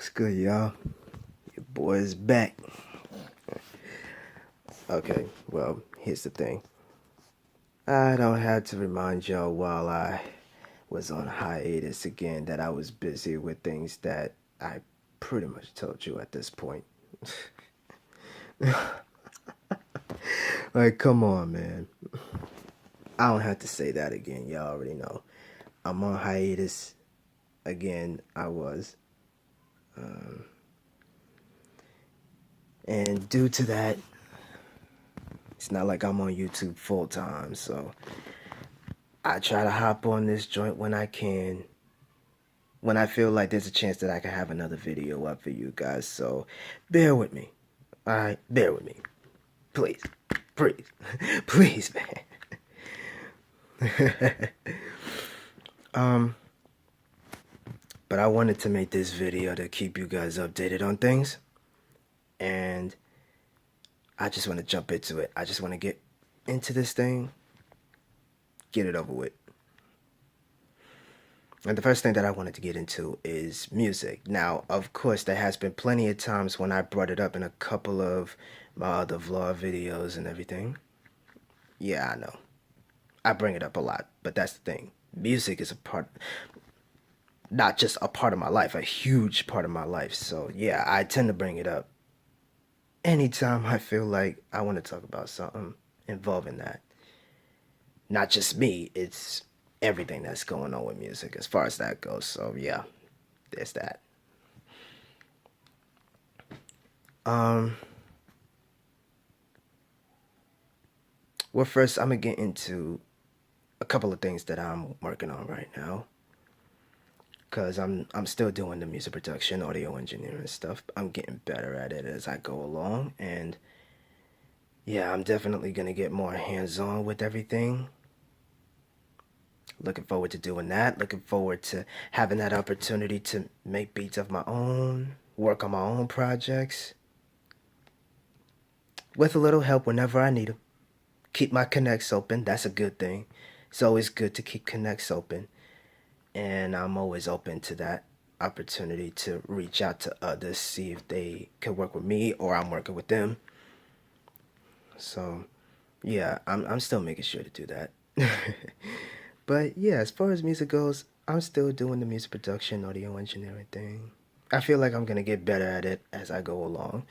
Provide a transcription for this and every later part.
What's good, y'all? Your boy is back. Okay, well, here's the thing. I don't have to remind y'all while I was on hiatus again that I was busy with things that I pretty much told you at this point. Like, come on, man. I don't have to say that again. Y'all already know. I'm on hiatus again. I was. And due to that, it's not like I'm on YouTube full time, so I try to hop on this joint when I can, when I feel like there's a chance that I can have another video up for you guys. So bear with me. Alright, bear with me. Please. Please. Please, man. But I wanted to make this video to keep you guys updated on things. And I just want to jump into it. I just want to get into this thing, get it over with. And the first thing that I wanted to get into is music. Now, of course, there has been plenty of times when I brought it up in a couple of my other vlog videos and everything. Yeah, I know. I bring it up a lot, but that's the thing. Music is a part, not just a part of my life, a huge part of my life. So, yeah, I tend to bring it up anytime I feel like I want to talk about something involving that. Not just me, it's everything that's going on with music as far as that goes. So yeah, there's that. Well, first I'm gonna get into a couple of things that I'm working on right now, cause I'm still doing the music production, audio engineering stuff. I'm getting better at it as I go along, and yeah, I'm definitely gonna get more hands-on with everything. Looking forward to doing that. Looking forward to having that opportunity to make beats of my own, work on my own projects, with a little help whenever I need them. Keep my connects open. That's a good thing. It's always good to keep connects open. And I'm always open to that opportunity to reach out to others, see if they could work with me or I'm working with them. So, yeah, I'm still making sure to do that. But yeah, as far as music goes, I'm still doing the music production, audio engineering thing. I feel like I'm gonna get better at it as I go along,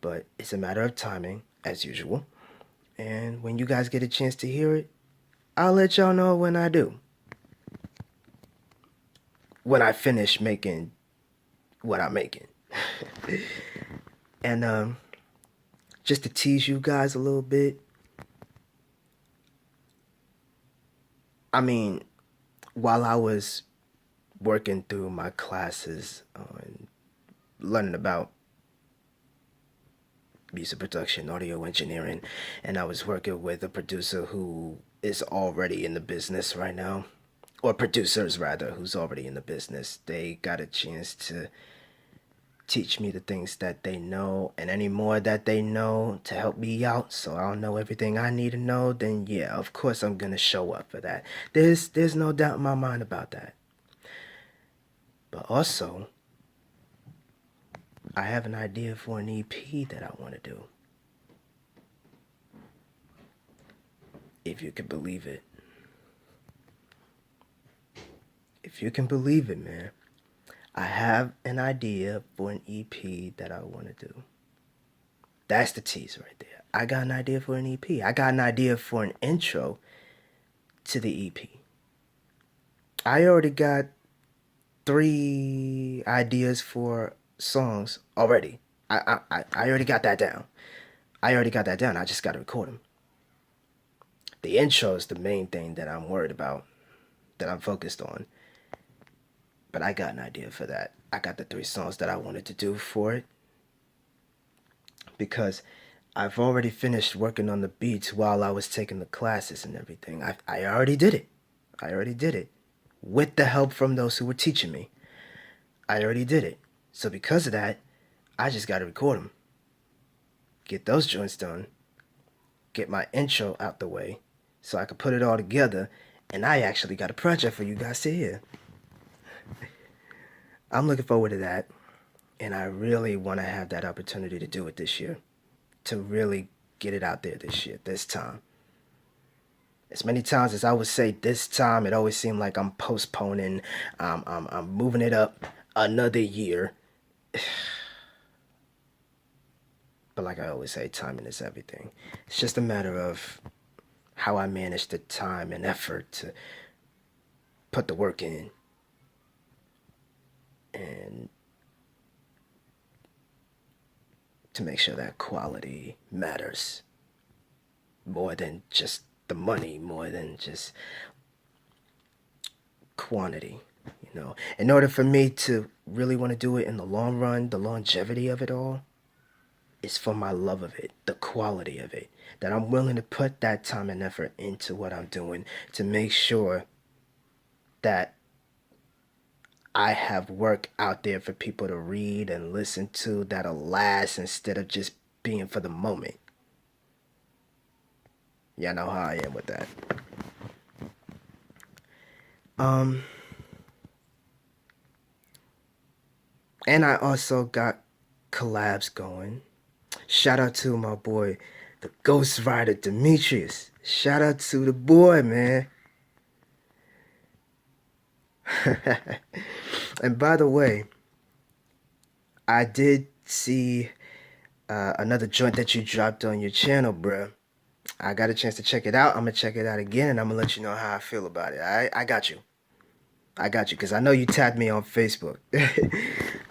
but it's a matter of timing, as usual. And when you guys get a chance to hear it, I'll let y'all know when I do. When I finish making what I'm making. And just to tease you guys a little bit, I mean, while I was working through my classes and learning about music production, audio engineering, and I was working with a producer who is already in the business right now, or producers rather, who's already in the business. They got a chance to teach me the things that they know and any more that they know to help me out, so I'll know everything I need to know. Then yeah, of course I'm gonna show up for that. There's no doubt in my mind about that. But also, I have an idea for an EP that I want to do. If you can believe it. If you can believe it, man. I have an idea for an EP that I want to do. That's the tease right there. I got an idea for an EP. I got an idea for an intro to the EP. I already got 3 ideas for songs already. I already got that down. I already got that down. I just got to record them. The intro is the main thing that I'm worried about, that I'm focused on. But I got an idea for that. I got the 3 songs that I wanted to do for it. Because I've already finished working on the beats while I was taking the classes and everything. I already did it. I already did it. With the help from those who were teaching me. I already did it. So because of that, I just got to record them. Get those joints done. Get my intro out the way so I could put it all together. And I actually got a project for you guys to hear. I'm looking forward to that. And I really want to have that opportunity to do it this year, to really get it out there this year, this time. As many times as I would say this time, it always seemed like I'm postponing, I'm moving it up another year. But like I always say, timing is everything. It's just a matter of how I manage the time and effort to put the work in and to make sure that quality matters more than just the money, more than just quantity. In order for me to really want to do it in the long run, the longevity of it all is for my love of it, the quality of it, that I'm willing to put that time and effort into what I'm doing to make sure that I have work out there for people to read and listen to that'll last instead of just being for the moment. Y'all know how I am with that. And I also got collabs going. Shout out to my boy, the Ghost Rider Demetrius. Shout out to the boy, man. And by the way, I did see another joint that you dropped on your channel, bruh. I got a chance to check it out. I'm gonna check it out again, and I'm gonna let you know how I feel about it. I got you. I got you, because I know you tagged me on Facebook.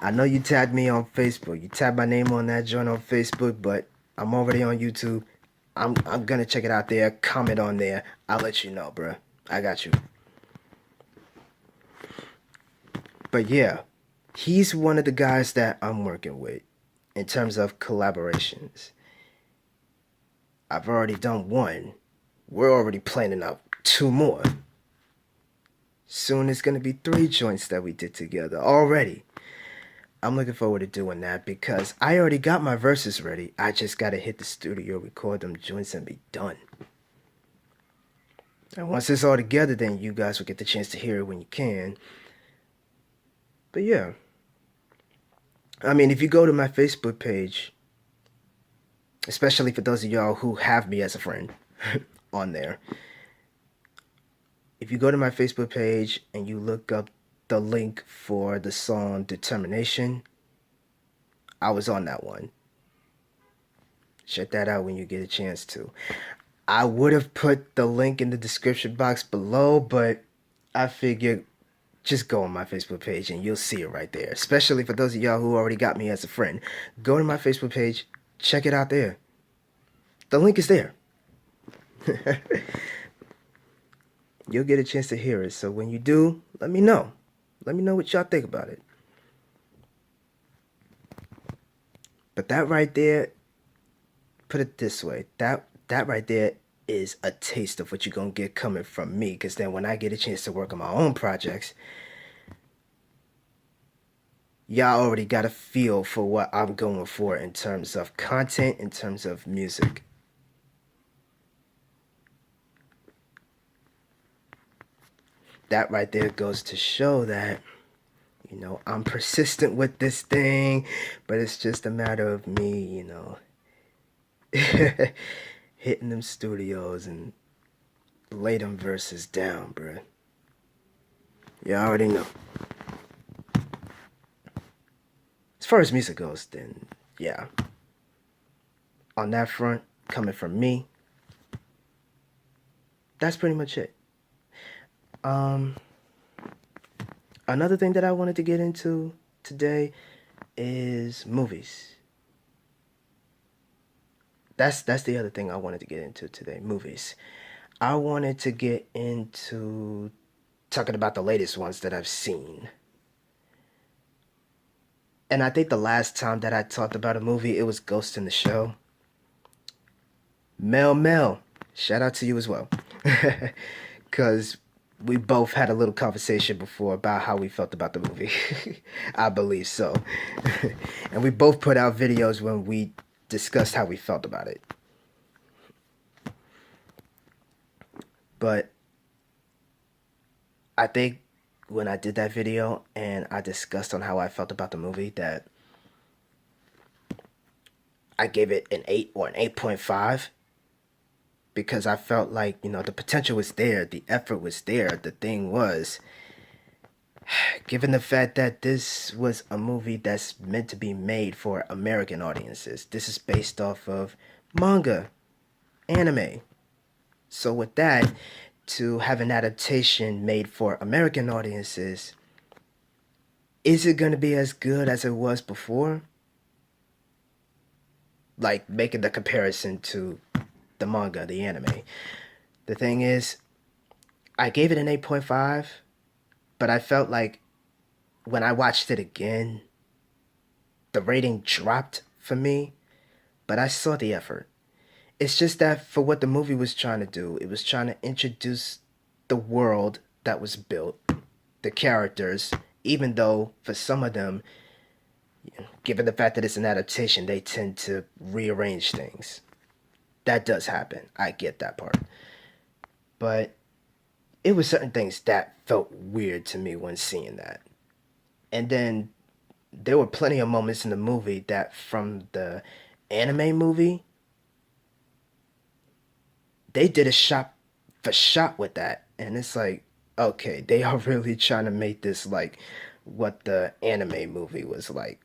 I know you tagged me on Facebook. You tagged my name on that joint on Facebook, but I'm already on YouTube. I'm gonna check it out there, comment on there. I'll let you know, bruh. I got you. But yeah, he's one of the guys that I'm working with in terms of collaborations. I've already done one. We're already planning out 2 more. Soon it's gonna be 3 joints that we did together already. I'm looking forward to doing that because I already got my verses ready. I just gotta hit the studio, record them joints, and be done. And once it's all together, then you guys will get the chance to hear it when you can. But yeah. I mean, if you go to my Facebook page, especially for those of y'all who have me as a friend on there, if you go to my Facebook page and you look up the link for the song Determination, I was on that one. Check that out when you get a chance to. I would have put the link in the description box below, but I figured just go on my Facebook page and you'll see it right there. Especially for those of y'all who already got me as a friend. Go to my Facebook page, check it out there. The link is there. You'll get a chance to hear it. So when you do, let me know. Let me know what y'all think about it. But that right there, put it this way, that right there is a taste of what you're going to get coming from me. Because then when I get a chance to work on my own projects, y'all already got a feel for what I'm going for in terms of content, in terms of music. That right there goes to show that, I'm persistent with this thing, but it's just a matter of me, hitting them studios and lay them verses down, bruh. You already know. As far as music goes, then, yeah. On that front, coming from me, that's pretty much it. Another thing that I wanted to get into today is movies. That's the other thing I wanted to get into today, movies. I wanted to get into talking about the latest ones that I've seen. And I think the last time that I talked about a movie, it was Ghost in the Shell. Mel, shout out to you as well. Because we both had a little conversation before about how we felt about the movie. I believe so. And we both put out videos when we discussed how we felt about it. But I think when I did that video and I discussed on how I felt about the movie, that I gave it an 8 or an 8.5 because I felt like, the potential was there, the effort was there. The thing was, given the fact that this was a movie that's meant to be made for American audiences, this is based off of manga, anime. So with that, to have an adaptation made for American audiences, is it going to be as good as it was before? Like making the comparison to the manga, the anime. The thing is, I gave it an 8.5, but I felt like when I watched it again, the rating dropped for me, but I saw the effort. It's just that for what the movie was trying to do, it was trying to introduce the world that was built, the characters, even though for some of them, given the fact that it's an adaptation, they tend to rearrange things. That does happen. I get that part. But it was certain things that felt weird to me when seeing that. And then there were plenty of moments in the movie that from the anime movie, they did a shot for shot with that. And it's like, okay, they are really trying to make this like what the anime movie was like.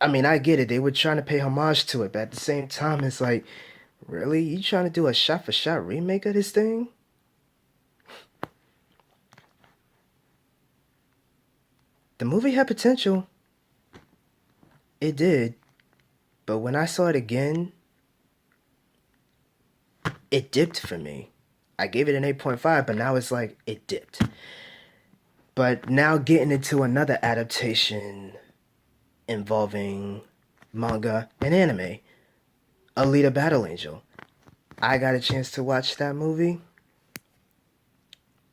I mean, I get it. They were trying to pay homage to it, but at the same time, it's like, really? You trying to do a shot for shot remake of this thing? The movie had potential. It did. But when I saw it again, it dipped for me. I gave it an 8.5, but now it's like it dipped. But now getting into another adaptation involving manga and anime, Alita Battle Angel. I got a chance to watch that movie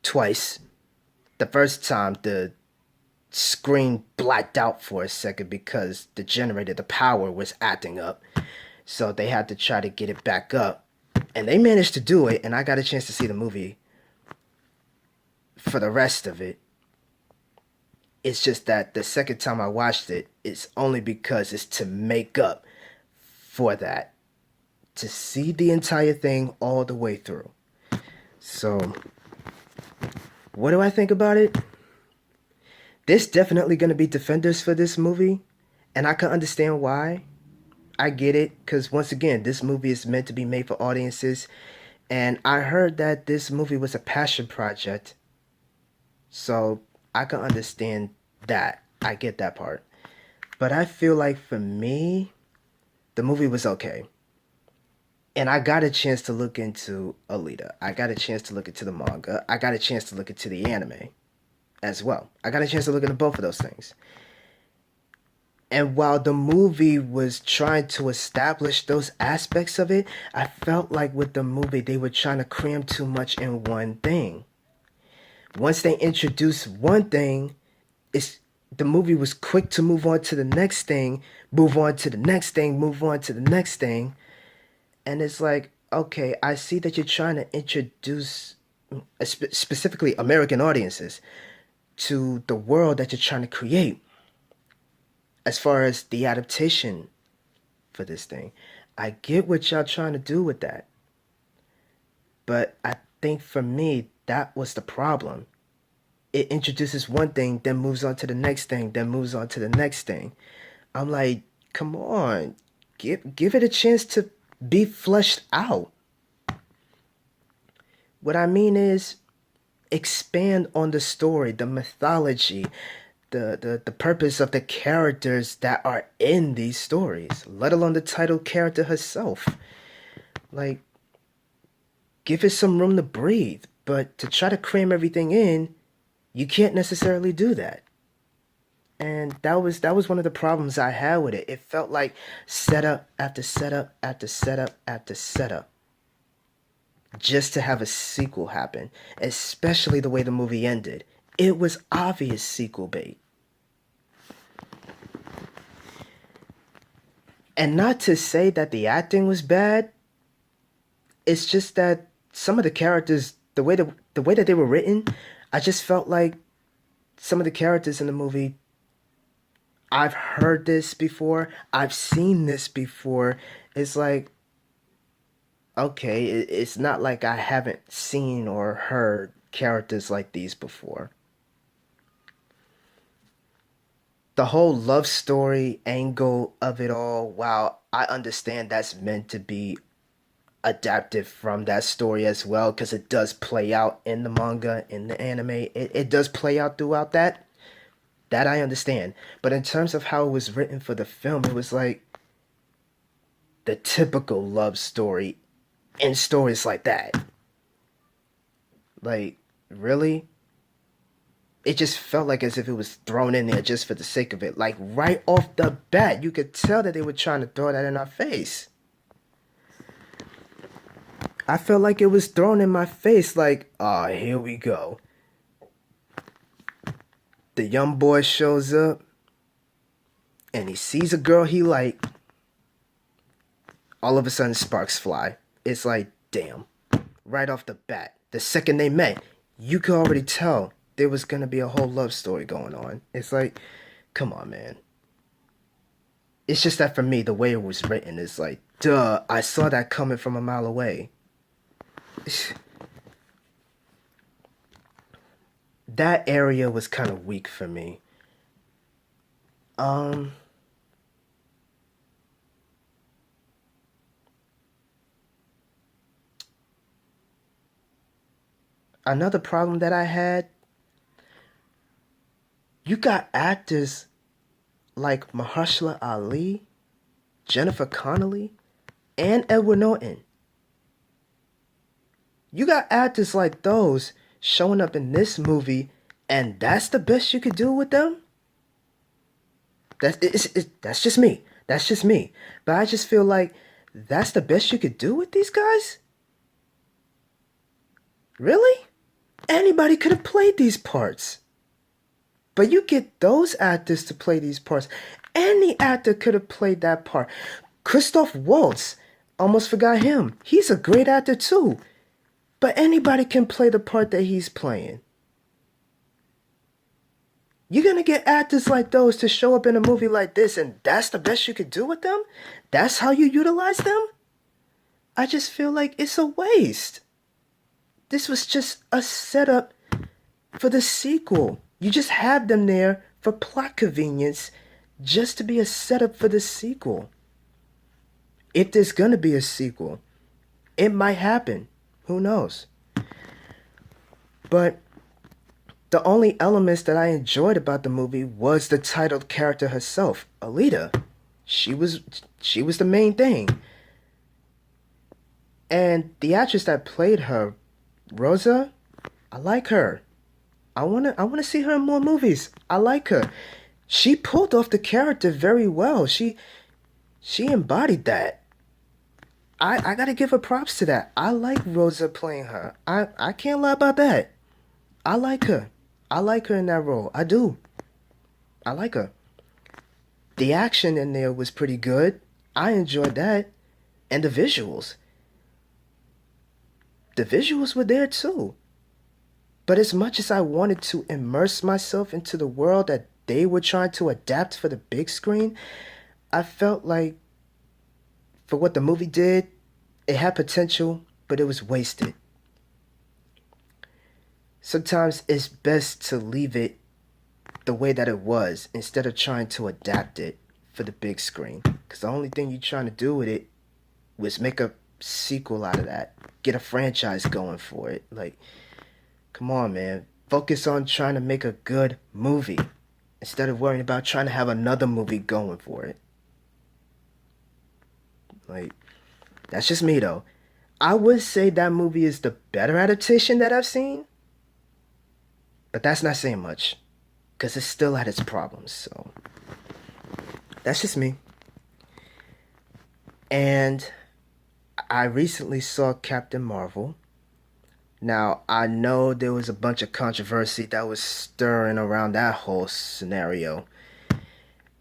twice. The first time, the screen blacked out for a second because the generator, the power was acting up. So they had to try to get it back up. And they managed to do it, and I got a chance to see the movie for the rest of it. It's just that the second time I watched it, it's only because it's to make up for that. To see the entire thing all the way through. So, what do I think about it? There's definitely going to be defenders for this movie, and I can understand why. I get it, because once again, this movie is meant to be made for audiences, and I heard that this movie was a passion project, so I can understand that. I get that part. But I feel like for me, the movie was okay. And I got a chance to look into Alita. I got a chance to look into the manga. I got a chance to look into the anime as well. I got a chance to look into both of those things. And while the movie was trying to establish those aspects of it, I felt like with the movie, they were trying to cram too much in one thing. Once they introduced one thing, the movie was quick to move on to the next thing, move on to the next thing, move on to the next thing. And it's like, okay, I see that you're trying to introduce specifically American audiences to the world that you're trying to create. As far as the adaptation for this thing, I get what y'all trying to do with that. But I think for me, that was the problem. It introduces one thing, then moves on to the next thing, then moves on to the next thing. I'm like, come on, give it a chance to be fleshed out. What I mean is, expand on the story, the mythology, the purpose of the characters that are in these stories, let alone the title character herself. Like, give it some room to breathe, but to try to cram everything in, you can't necessarily do that. And that was one of the problems I had with it. It felt like setup after setup after setup after setup, just to have a sequel happen, especially the way the movie ended. It was obvious sequel bait. And not to say that the acting was bad, it's just that some of the characters, the way that they were written, I just felt like some of the characters in the movie, I've heard this before. I've seen this before. It's like, okay, it's not like I haven't seen or heard characters like these before. The whole love story angle of it all, while I understand that's meant to be adapted from that story as well, because it does play out in the manga, in the anime, it does play out throughout that I understand. But in terms of how it was written for the film, it was like the typical love story in stories like that. Like, really? It just felt like as if it was thrown in there just for the sake of it. Like, right off the bat, you could tell that they were trying to throw that in our face. I felt like it was thrown in my face, like, oh, here we go. The young boy shows up and he sees a girl he like. All of a sudden, sparks fly. It's like, damn. Right off the bat, the second they met, you could already tell there was gonna be a whole love story going on. It's like, come on, man. It's just that for me, the way it was written is like, duh, I saw that coming from a mile away. That area was kind of weak for me. Um, Another problem that I had, you got actors like Mahershala Ali, Jennifer Connelly, and Edward Norton. You got actors like those showing up in this movie, and that's the best you could do with them? That's just me. That's just me. But I just feel like that's the best you could do with these guys? Really? Anybody could have played these parts. But you get those actors to play these parts. Any actor could have played that part. Christoph Waltz, almost forgot him. He's a great actor too. But anybody can play the part that he's playing. You're gonna get actors like those to show up in a movie like this, and that's the best you could do with them? That's how you utilize them? I just feel like it's a waste. This was just a setup for the sequel. You just have them there for plot convenience, just to be a setup for the sequel. If there's gonna be a sequel, it might happen. Who knows? But the only elements that I enjoyed about the movie was the titled character herself, Alita. She was the main thing. And the actress that played her, Rosa, I like her. I wanna see her in more movies. I like her. She pulled off the character very well. She embodied that. I gotta give her props to that. I like Rosa playing her. I can't lie about that. I like her. I like her in that role. I do. I like her. The action in there was pretty good. I enjoyed that. And the visuals. The visuals were there too. But as much as I wanted to immerse myself into the world that they were trying to adapt for the big screen, I felt like for what the movie did, it had potential, but it was wasted. Sometimes it's best to leave it the way that it was instead of trying to adapt it for the big screen. Because the only thing you're trying to do with it was make a sequel out of that. Get a franchise going for it. Like, come on, man. Focus on trying to make a good movie instead of worrying about trying to have another movie going for it. Like, that's just me, though. I would say that movie is the better adaptation that I've seen. But that's not saying much. Because it still had its problems, so. That's just me. And I recently saw Captain Marvel. Now, I know there was a bunch of controversy that was stirring around that whole scenario.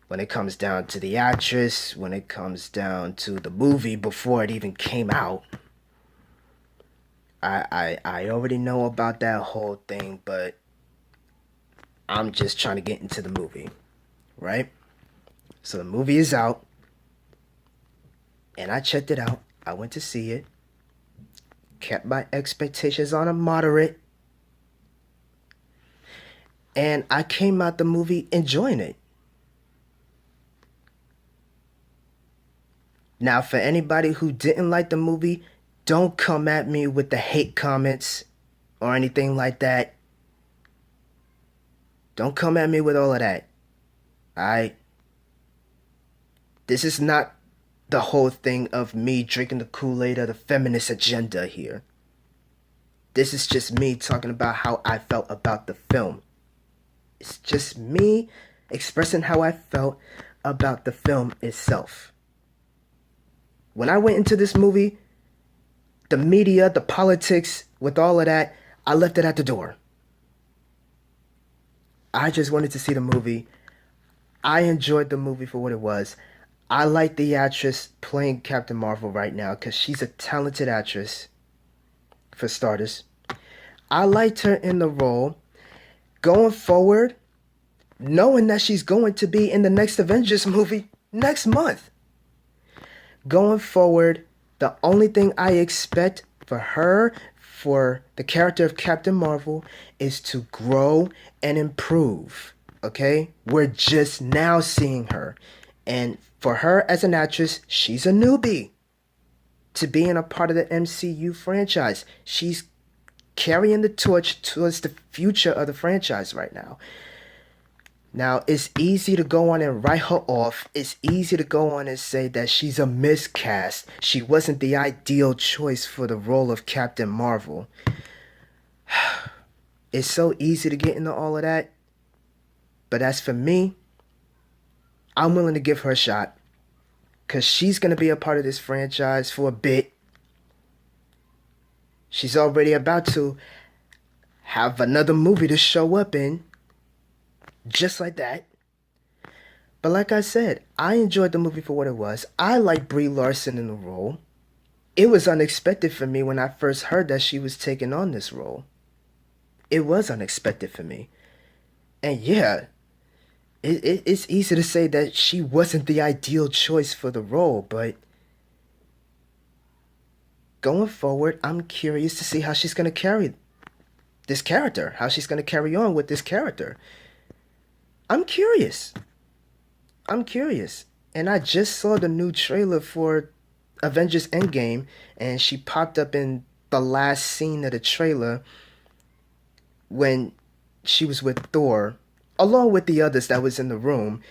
When it comes down to the actress, when it comes down to the movie before it even came out. I already know about that whole thing, but I'm just trying to get into the movie, right? So the movie is out, and I checked it out. I went to see it, kept my expectations on a moderate, and I came out the movie enjoying it. Now, for anybody who didn't like the movie, don't come at me with the hate comments or anything like that. Don't come at me with all of that. Alright? This is not the whole thing of me drinking the Kool-Aid of the feminist agenda here. This is just me talking about how I felt about the film. It's just me expressing how I felt about the film itself. When I went into this movie, the media, the politics, with all of that, I left it at the door. I just wanted to see the movie. I enjoyed the movie for what it was. I like the actress playing Captain Marvel right now because she's a talented actress, for starters. I liked her in the role. Going forward, knowing that she's going to be in the next Avengers movie next month. Going forward, the only thing I expect for her, for the character of Captain Marvel, is to grow and improve. Okay? We're just now seeing her. And for her as an actress, she's a newbie to being a part of the MCU franchise. She's carrying the torch towards the future of the franchise right now. Now, it's easy to go on and write her off. It's easy to go on and say that she's a miscast. She wasn't the ideal choice for the role of Captain Marvel. It's so easy to get into all of that. But as for me, I'm willing to give her a shot. Because she's going to be a part of this franchise for a bit. She's already about to have another movie to show up in. Just like that. But like I said, I enjoyed the movie for what it was. I like Brie Larson in the role. It was unexpected for me when I first heard that she was taking on this role. It was unexpected for me. And yeah, it's easy to say that she wasn't the ideal choice for the role, but going forward, I'm curious to see how she's going to carry this character, how she's going to carry on with this character. I'm curious. And I just saw the new trailer for Avengers Endgame, and she popped up in the last scene of the trailer when she was with Thor, along with the others that was in the room.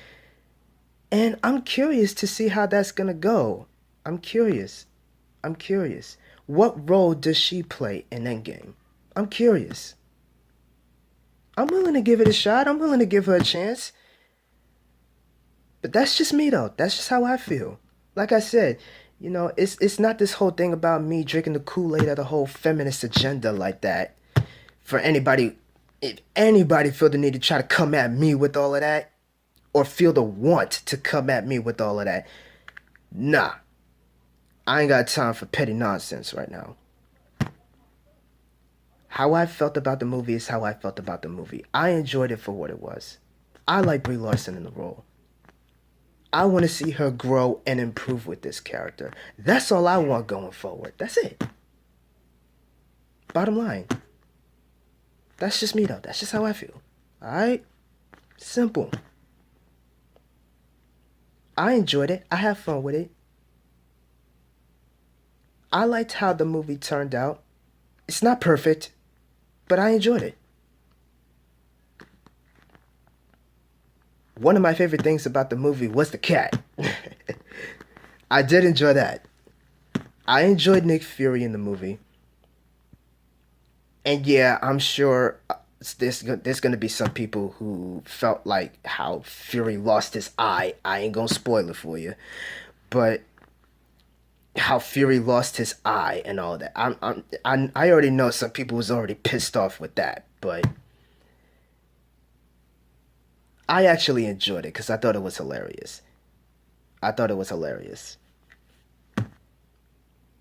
And I'm curious to see how that's gonna go. I'm curious. What role does she play in Endgame? I'm curious. I'm willing to give it a shot. I'm willing to give her a chance. But that's just me, though. That's just how I feel. Like I said, you know, it's not this whole thing about me drinking the Kool-Aid of the whole feminist agenda like that. For anybody, if anybody feel the need to try to come at me with all of that, or feel the want to come at me with all of that, nah. I ain't got time for petty nonsense right now. How I felt about the movie is how I felt about the movie. I enjoyed it for what it was. I like Brie Larson in the role. I want to see her grow and improve with this character. That's all I want going forward. That's it. Bottom line. That's just me, though. That's just how I feel. Alright? Simple. I enjoyed it. I had fun with it. I liked how the movie turned out. It's not perfect, but I enjoyed it. One of my favorite things about the movie was the cat. I did enjoy that. I enjoyed Nick Fury in the movie. And yeah, I'm sure there's going to be some people who felt like how Fury lost his eye. I ain't going to spoil it for you. But how Fury lost his eye and all that. I already know some people was already pissed off with that, but I actually enjoyed it because I thought it was hilarious.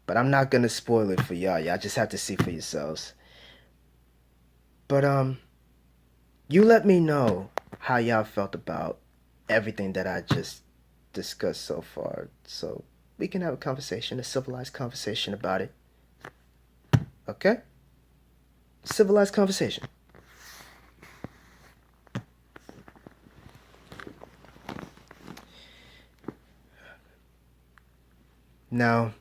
But I'm not gonna spoil it for y'all. Y'all just have to see for yourselves. But you let me know how y'all felt about everything that I just discussed so far. So we can have a conversation, a civilized conversation about it. Okay? Civilized conversation. Now,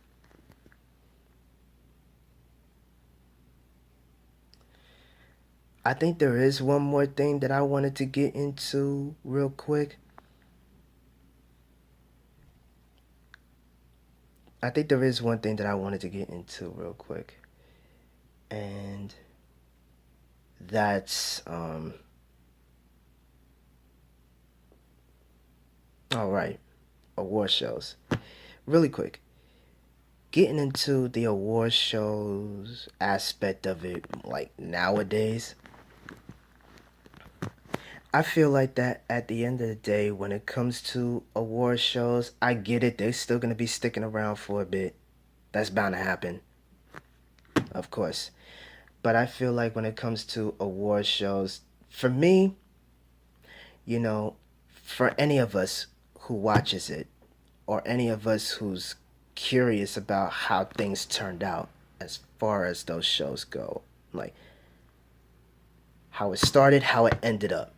I think there is one more thing that I wanted to get into real quick. I think there is one thing that I wanted to get into real quick. And that's all right, award shows. Really quick. Getting into the award shows aspect of it, like nowadays, I feel like that at the end of the day, when it comes to award shows, I get it. They're still going to be sticking around for a bit. That's bound to happen, of course. But I feel like when it comes to award shows, for me, you know, for any of us who watches it, or any of us who's curious about how things turned out as far as those shows go, like how it started, how it ended up,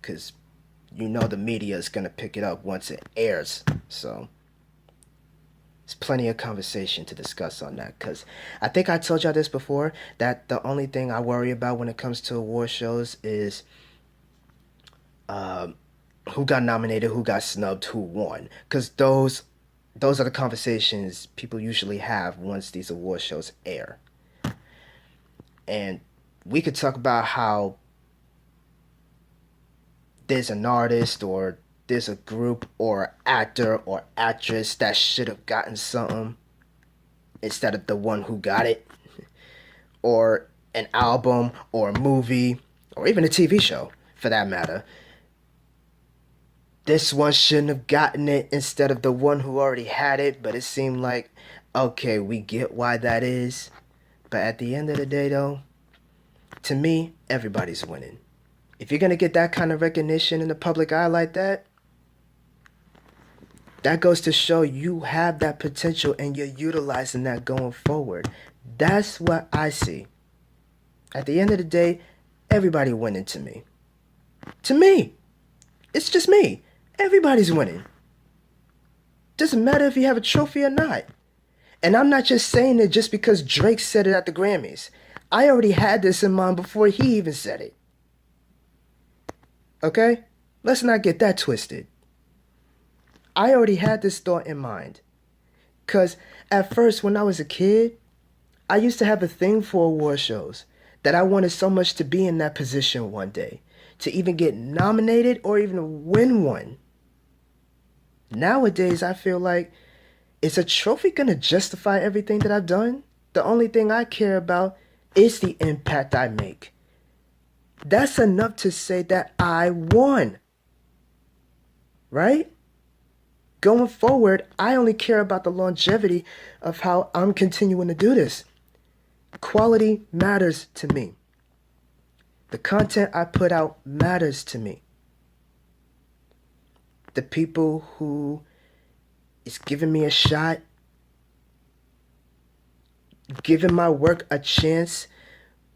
because the media is going to pick it up once it airs. So there's plenty of conversation to discuss on that, because I think I told y'all this before, that the only thing I worry about when it comes to award shows is who got nominated, who got snubbed, who won, because those are the conversations people usually have once these award shows air. And we could talk about how there's an artist, or there's a group or actor or actress that should have gotten something instead of the one who got it, or an album or a movie or even a TV show for that matter. This one shouldn't have gotten it instead of the one who already had it, but it seemed like, okay, we get why that is. But at the end of the day, though, to me, everybody's winning. If you're going to get that kind of recognition in the public eye like that, that goes to show you have that potential and you're utilizing that going forward. That's what I see. At the end of the day, everybody winning to me. To me. It's just me. Everybody's winning. Doesn't matter if you have a trophy or not. And I'm not just saying it just because Drake said it at the Grammys. I already had this in mind before he even said it. Okay? Let's not get that twisted. I already had this thought in mind. Because at first, when I was a kid, I used to have a thing for award shows, that I wanted so much to be in that position one day, to even get nominated or even win one. Nowadays, I feel like, is a trophy going to justify everything that I've done? The only thing I care about is the impact I make. That's enough to say that I won. Right? Going forward, I only care about the longevity of how I'm continuing to do this. Quality matters to me. The content I put out matters to me. The people who is giving me a shot, giving my work a chance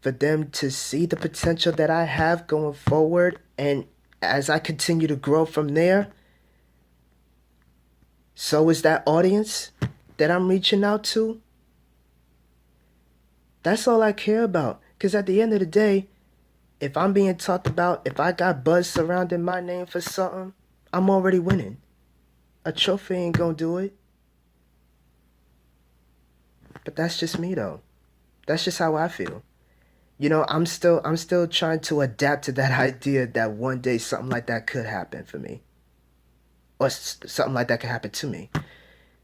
for them to see the potential that I have going forward, and as I continue to grow from there, so is that audience that I'm reaching out to. That's all I care about. Because at the end of the day, if I'm being talked about, if I got buzz surrounding my name for something, I'm already winning. A trophy ain't gonna do it. But that's just me though. That's just how I feel. I'm still trying to adapt to that idea that one day something like that could happen for me. Or something like that could happen to me.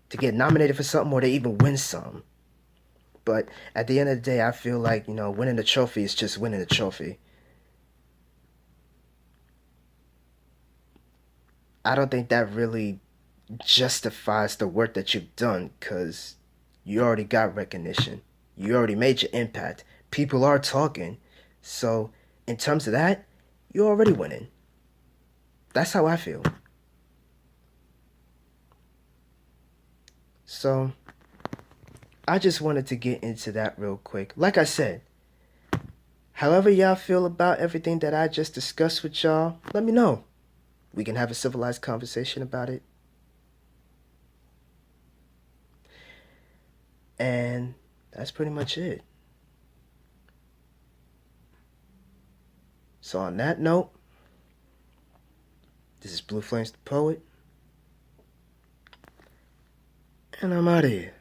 To get nominated for something or to even win something. But at the end of the day, I feel like, winning the trophy is just winning the trophy. I don't think that really justifies the work that you've done, because you already got recognition. You already made your impact. People are talking. So, in terms of that, you're already winning. That's how I feel. So I just wanted to get into that real quick. Like I said, however y'all feel about everything that I just discussed with y'all, let me know. We can have a civilized conversation about it. And that's pretty much it. So on that note, this is Blue Flames the Poet, and I'm out of here.